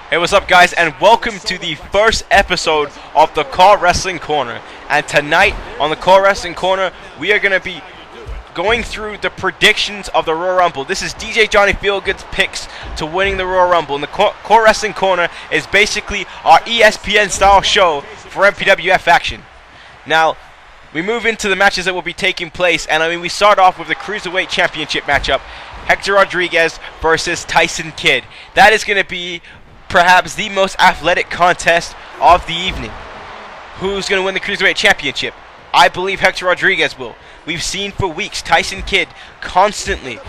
Hey, what's up, guys, and welcome to the first episode of the CAW Wrestling Corner. And tonight on the CAW Wrestling Corner, we are going to be going through the predictions of the Royal Rumble. This is DJ Johnyfeelgood's picks to winning the Royal Rumble. And the CAW Wrestling Corner is basically our ESPN-style show for MPWF action. Now, we move into the matches that will be taking place, and we start off with the Cruiserweight Championship matchup. Hector Rodriguez versus Tyson Kidd. That is going to be perhaps the most athletic contest of the evening. Who's going to win the Cruiserweight Championship? I believe Hector Rodriguez will. We've seen for weeks Tyson Kidd constantly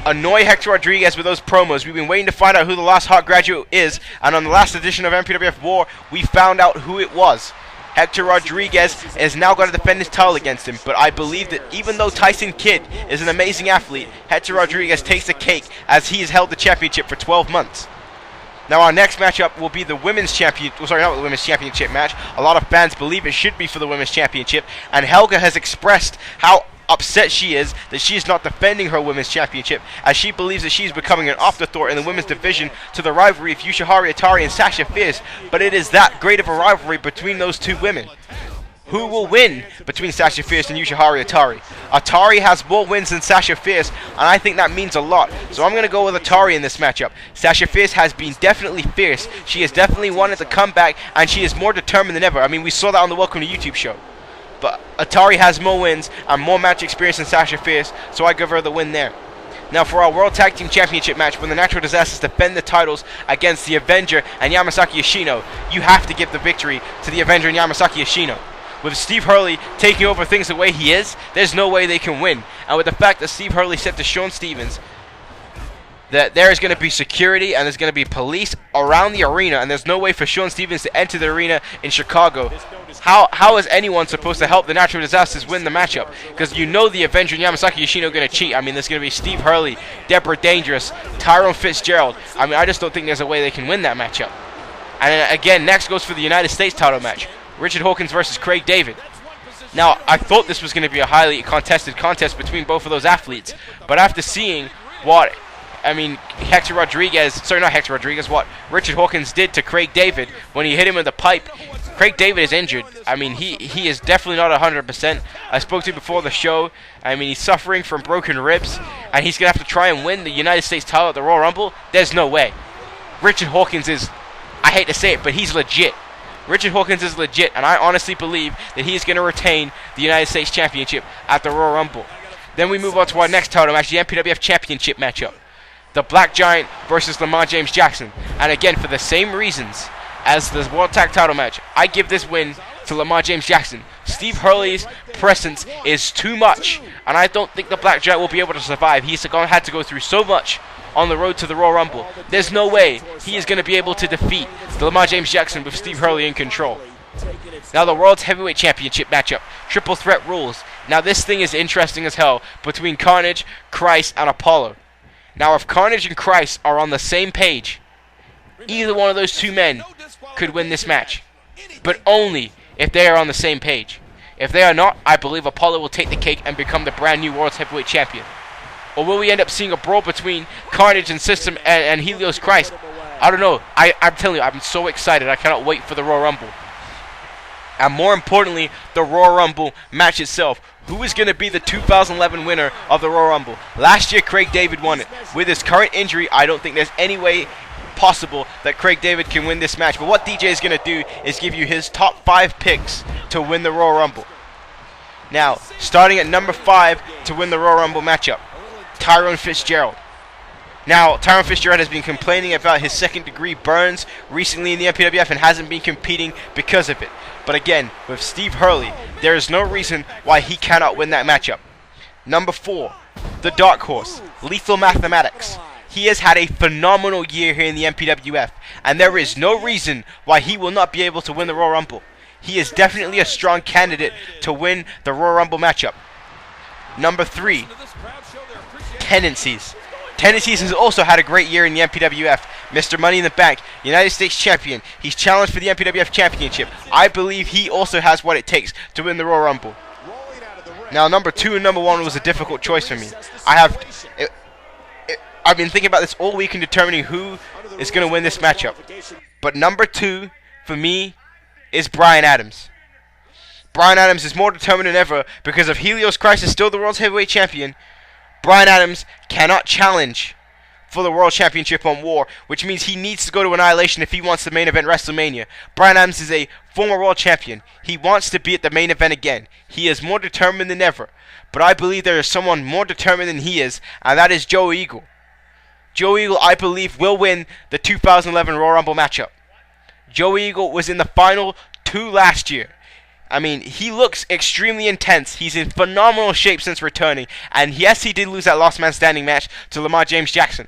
annoy Hector Rodriguez with those promos. We've been waiting to find out who the last hot graduate is, and on the last edition of MPWF War, we found out who it was. Hector Rodriguez has now got to defend his title against him, but I believe that even though Tyson Kidd is an amazing athlete, Hector Rodriguez takes the cake as he has held the championship for 12 months. Now our next matchup will be the women's championship match. A lot of fans believe it should be for the women's championship, and Helga has expressed how upset she is that she is not defending her women's championship, as she believes that she is becoming an afterthought in the women's division to the rivalry of Yoshiharu Atari and Sasha Fierce. But it is that great of a rivalry between those two women. Who will win between Sasha Fierce and Yoshiharu Atari? Atari has more wins than Sasha Fierce, and I think that means a lot. So I'm going to go with Atari in this matchup. Sasha Fierce has been definitely fierce. She has definitely wanted to come back, and she is more determined than ever. We saw that on the Welcome to YouTube show. But Atari has more wins and more match experience than Sasha Fierce, so I give her the win there. Now for our World Tag Team Championship match, when the Natural Disasters defend the titles against the Avenger and Yamasaki Yoshino, you have to give the victory to the Avenger and Yamasaki Yoshino. With Steve Hurley taking over things the way he is, there's no way they can win. And with the fact that Steve Hurley said to Sean Stevens that there is going to be security and there's going to be police around the arena, and there's no way for Sean Stevens to enter the arena in Chicago, how is anyone supposed to help the Natural Disasters win the matchup? Because you know the Avenger and Yamasaki Yoshino are going to cheat. There's going to be Steve Hurley, Deborah Dangerous, Tyrone Fitzgerald. I just don't think there's a way they can win that matchup. And again, next goes for the United States title match. Richard Hawkins versus Craig David. Now, I thought this was going to be a highly contested contest between both of those athletes, but after seeing what, what Richard Hawkins did to Craig David when he hit him with a pipe, Craig David is injured. He is definitely not 100%. I spoke to him before the show. He's suffering from broken ribs, and he's going to have to try and win the United States title at the Royal Rumble. There's no way. Richard Hawkins is, I hate to say it, but he's legit. Richard Hawkins is legit, and I honestly believe that he is going to retain the United States Championship at the Royal Rumble. Then we move on to our next title match, the MPWF Championship matchup. The Black Giant versus Lamar James Jackson. And again, for the same reasons as the World Tag title match, I give this win to Lamar James Jackson. Steve Hurley's presence is too much, and I don't think the Black Giant will be able to survive. He's had to go through so much on the road to the Royal Rumble. There's no way he is going to be able to defeat the Lamar James Jackson with Steve Hurley in control. Now the World's Heavyweight Championship matchup, Triple Threat rules. Now this thing is interesting as hell between Carnage, Christ, and Apollo. Now if Carnage and Christ are on the same page, either one of those two men could win this match, but only if they are on the same page. If they are not, I believe Apollo will take the cake and become the brand new World's Heavyweight Champion. Or will we end up seeing a brawl between Carnage and System and Helios Christ? I don't know. I'm telling you, I'm so excited. I cannot wait for the Royal Rumble. And more importantly, the Royal Rumble match itself. Who is going to be the 2011 winner of the Royal Rumble? Last year, Craig David won it. With his current injury, I don't think there's any way possible that Craig David can win this match. But what DJ is going to do is give you his top 5 picks to win the Royal Rumble. Now, starting at number 5 to win the Royal Rumble matchup, Tyrone Fitzgerald. Now, Tyrone Fitzgerald has been complaining about his second-degree burns recently in the MPWF and hasn't been competing because of it. But again, with Steve Hurley, there is no reason why he cannot win that matchup. Number 4, the Dark Horse, Lethal Mathematics. He has had a phenomenal year here in the MPWF, and there is no reason why he will not be able to win the Royal Rumble. He is definitely a strong candidate to win the Royal Rumble matchup. Number 3, Tendencies. Tendencies has also had a great year in the MPWF. Mr. Money in the Bank, United States Champion. He's challenged for the MPWF Championship. I believe he also has what it takes to win the Royal Rumble. Now, number 2 and number 1 was a difficult choice for me. I've been thinking about this all week and determining who is going to win this matchup. But number 2 for me is Bryan Adams. Bryan Adams is more determined than ever because if Helios Christ is still the World's Heavyweight Champion. Bryan Adams cannot challenge for the World Championship on War, which means he needs to go to Annihilation if he wants the main event WrestleMania. Bryan Adams is a former World Champion. He wants to be at the main event again. He is more determined than ever. But I believe there is someone more determined than he is, and that is Joe Eagle. Joe Eagle, I believe, will win the 2011 Royal Rumble matchup. Joe Eagle was in the final 2 last year. I mean, he looks extremely intense. He's in phenomenal shape since returning. And yes, he did lose that last man standing match to Lamar James Jackson.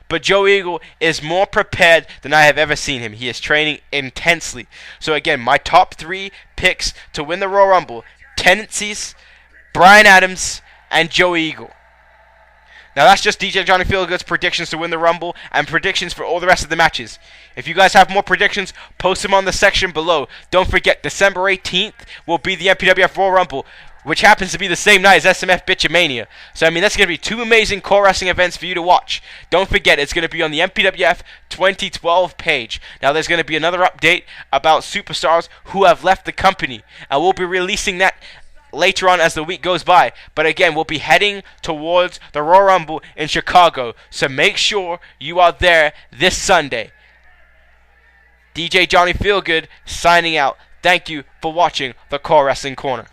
But Joe Eagle is more prepared than I have ever seen him. He is training intensely. So again, my top 3 picks to win the Royal Rumble. Tendencies, Bryan Adams, and Joe Eagle. Now that's just DJ Johnyfeelgood's predictions to win the Rumble and predictions for all the rest of the matches. If you guys have more predictions, post them on the section below. Don't forget, December 18th will be the MPWF Royal Rumble, which happens to be the same night as SMF Bitchamania. So, I mean, that's going to be 2 amazing core wrestling events for you to watch. Don't forget, it's going to be on the MPWF 2012 page. Now, there's going to be another update about superstars who have left the company, and we'll be releasing that later on as the week goes by. But again, we'll be heading towards the Royal Rumble in Chicago, so make sure you are there this Sunday. DJ Johnyfeelgood signing out. Thank you for watching the CAW Wrestling Corner.